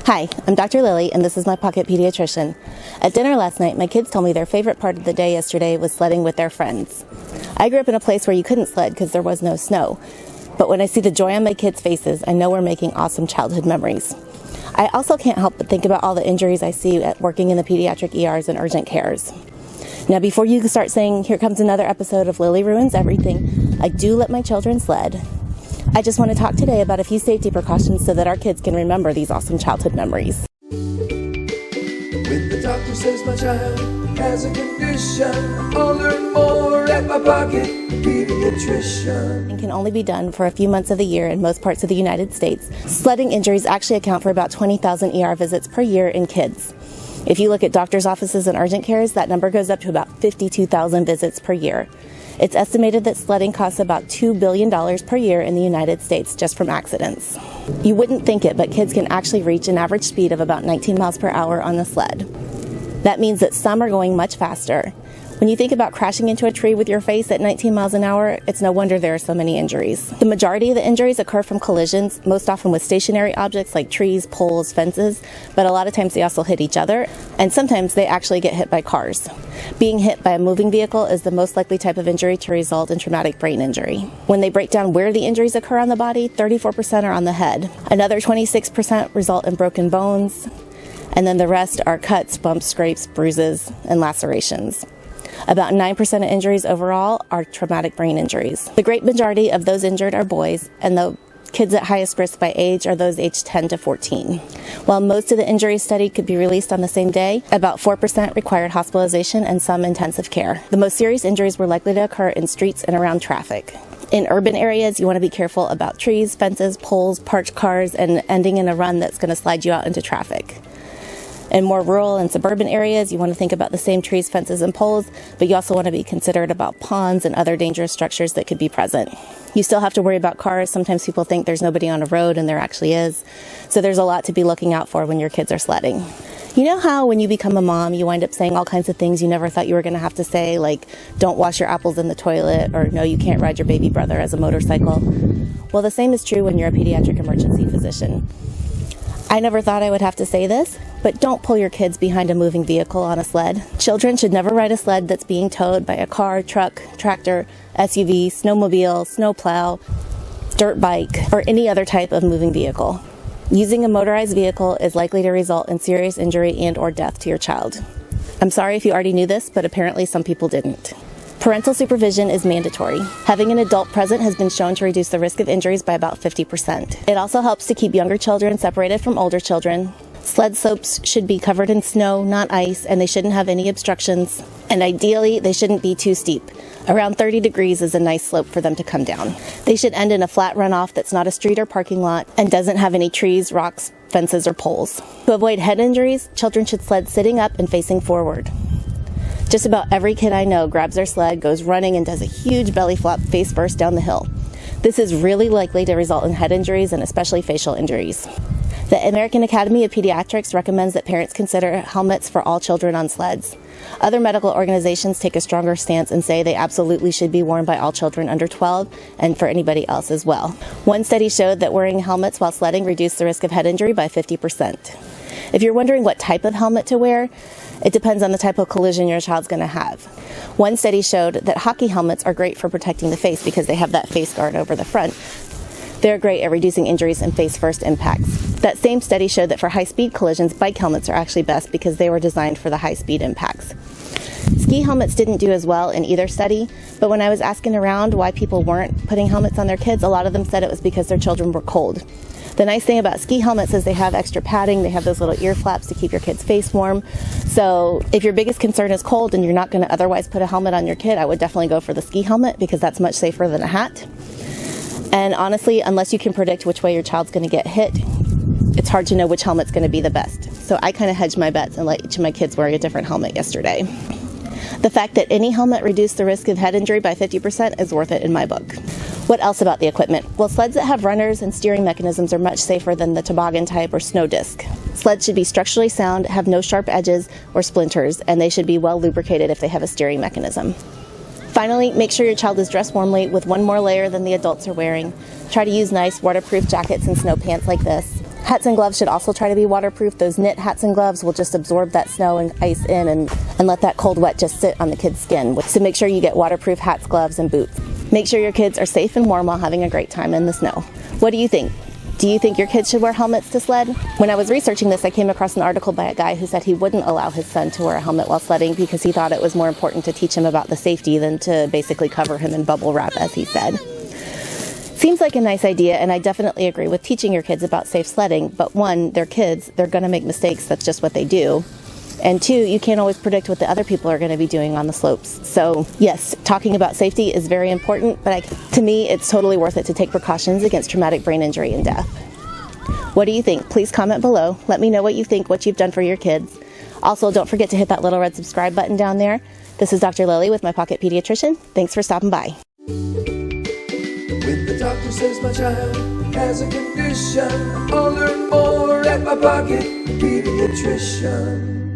Hi, I'm Dr. Lili, and this is my pocket pediatrician. At dinner last night, my kids told me their favorite part of the day yesterday was sledding with their friends. I grew up in a place where you couldn't sled because there was no snow. But when I see the joy on my kids' faces, I know we're making awesome childhood memories. I also can't help but think about all the injuries I see at working in the pediatric ERs and urgent cares. Now, before you start saying, here comes another episode of Lili Ruins Everything, I do let my children sled. I just want to talk today about a few safety precautions so that our kids can remember these awesome childhood memories. When the doctor says my child has a condition, I'll learn more at my pocket pediatrician. And can only be done for a few months of the year in most parts of the United States. Sledding injuries actually account for about 20,000 ER visits per year in kids. If you look at doctors' offices and urgent cares, that number goes up to about 52,000 visits per year. It's estimated that sledding costs about $2 billion per year in the United States just from accidents. You wouldn't think it, but kids can actually reach an average speed of about 19 miles per hour on the sled. That means that some are going much faster. When you think about crashing into a tree with your face at 19 miles an hour, it's no wonder there are so many injuries. The majority of the injuries occur from collisions, most often with stationary objects like trees, poles, fences, but a lot of times they also hit each other, and sometimes they actually get hit by cars. Being hit by a moving vehicle is the most likely type of injury to result in traumatic brain injury. When they break down where the injuries occur on the body, 34% are on the head. Another 26% result in broken bones, and then the rest are cuts, bumps, scrapes, bruises, and lacerations. About 9% of injuries overall are traumatic brain injuries. The great majority of those injured are boys, and the kids at highest risk by age are those aged 10 to 14. While most of the injuries studied could be released on the same day, about 4% required hospitalization and some intensive care. The most serious injuries were likely to occur in streets and around traffic. In urban areas, you want to be careful about trees, fences, poles, parked cars, and ending in a run that's going to slide you out into traffic. In more rural and suburban areas, you want to think about the same trees, fences, and poles, but you also want to be considerate about ponds and other dangerous structures that could be present. You still have to worry about cars. Sometimes people think there's nobody on a road, and there actually is. So there's a lot to be looking out for when your kids are sledding. You know how when you become a mom, you wind up saying all kinds of things you never thought you were going to have to say, like, don't wash your apples in the toilet, or no, you can't ride your baby brother as a motorcycle? Well, the same is true when you're a pediatric emergency physician. I never thought I would have to say this, but don't pull your kids behind a moving vehicle on a sled. Children should never ride a sled that's being towed by a car, truck, tractor, SUV, snowmobile, snowplow, dirt bike, or any other type of moving vehicle. Using a motorized vehicle is likely to result in serious injury and/or death to your child. I'm sorry if you already knew this, but apparently some people didn't. Parental supervision is mandatory. Having an adult present has been shown to reduce the risk of injuries by about 50%. It also helps to keep younger children separated from older children. Sled slopes should be covered in snow, not ice, and they shouldn't have any obstructions. And ideally, they shouldn't be too steep. Around 30 degrees is a nice slope for them to come down. They should end in a flat runoff that's not a street or parking lot and doesn't have any trees, rocks, fences, or poles. To avoid head injuries, children should sled sitting up and facing forward. Just about every kid I know grabs their sled, goes running, and does a huge belly flop face first down the hill. This is really likely to result in head injuries and especially facial injuries. The American Academy of Pediatrics recommends that parents consider helmets for all children on sleds. Other medical organizations take a stronger stance and say they absolutely should be worn by all children under 12 and for anybody else as well. One study showed that wearing helmets while sledding reduced the risk of head injury by 50%. If you're wondering what type of helmet to wear, it depends on the type of collision your child's going to have. One study showed that hockey helmets are great for protecting the face because they have that face guard over the front. They're great at reducing injuries and face-first impacts. That same study showed that for high-speed collisions, bike helmets are actually best because they were designed for the high-speed impacts. Ski helmets didn't do as well in either study, but when I was asking around why people weren't putting helmets on their kids, a lot of them said it was because their children were cold. The nice thing about ski helmets is they have extra padding. They have those little ear flaps to keep your kid's face warm. So if your biggest concern is cold and you're not going to otherwise put a helmet on your kid, I would definitely go for the ski helmet because that's much safer than a hat. And honestly, unless you can predict which way your child's going to get hit, it's hard to know which helmet's going to be the best. So I kind of hedged my bets and let each of my kids wear a different helmet yesterday. The fact that any helmet reduced the risk of head injury by 50% is worth it in my book. What else about the equipment? Well, sleds that have runners and steering mechanisms are much safer than the toboggan type or snow disc. Sleds should be structurally sound, have no sharp edges or splinters, and they should be well lubricated if they have a steering mechanism. Finally, make sure your child is dressed warmly with one more layer than the adults are wearing. Try to use nice waterproof jackets and snow pants like this. Hats and gloves should also try to be waterproof. Those knit hats and gloves will just absorb that snow and ice in and let that cold wet just sit on the kid's skin. So make sure you get waterproof hats, gloves, and boots. Make sure your kids are safe and warm while having a great time in the snow. What do you think? Do you think your kids should wear helmets to sled? When I was researching this, I came across an article by a guy who said he wouldn't allow his son to wear a helmet while sledding because he thought it was more important to teach him about the safety than to basically cover him in bubble wrap, as he said. Seems like a nice idea, and I definitely agree with teaching your kids about safe sledding, but one, they're kids, they're going to make mistakes, that's just what they do. And two, you can't always predict what the other people are going to be doing on the slopes. So yes, talking about safety is very important, but to me, it's totally worth it to take precautions against traumatic brain injury and death. What do you think? Please comment below. Let me know what you think, what you've done for your kids. Also, don't forget to hit that little red subscribe button down there. This is Dr. Lili with My Pocket Pediatrician. Thanks for stopping by. When the doctor says my child has a condition, I'll learn more at My Pocket Pediatrician.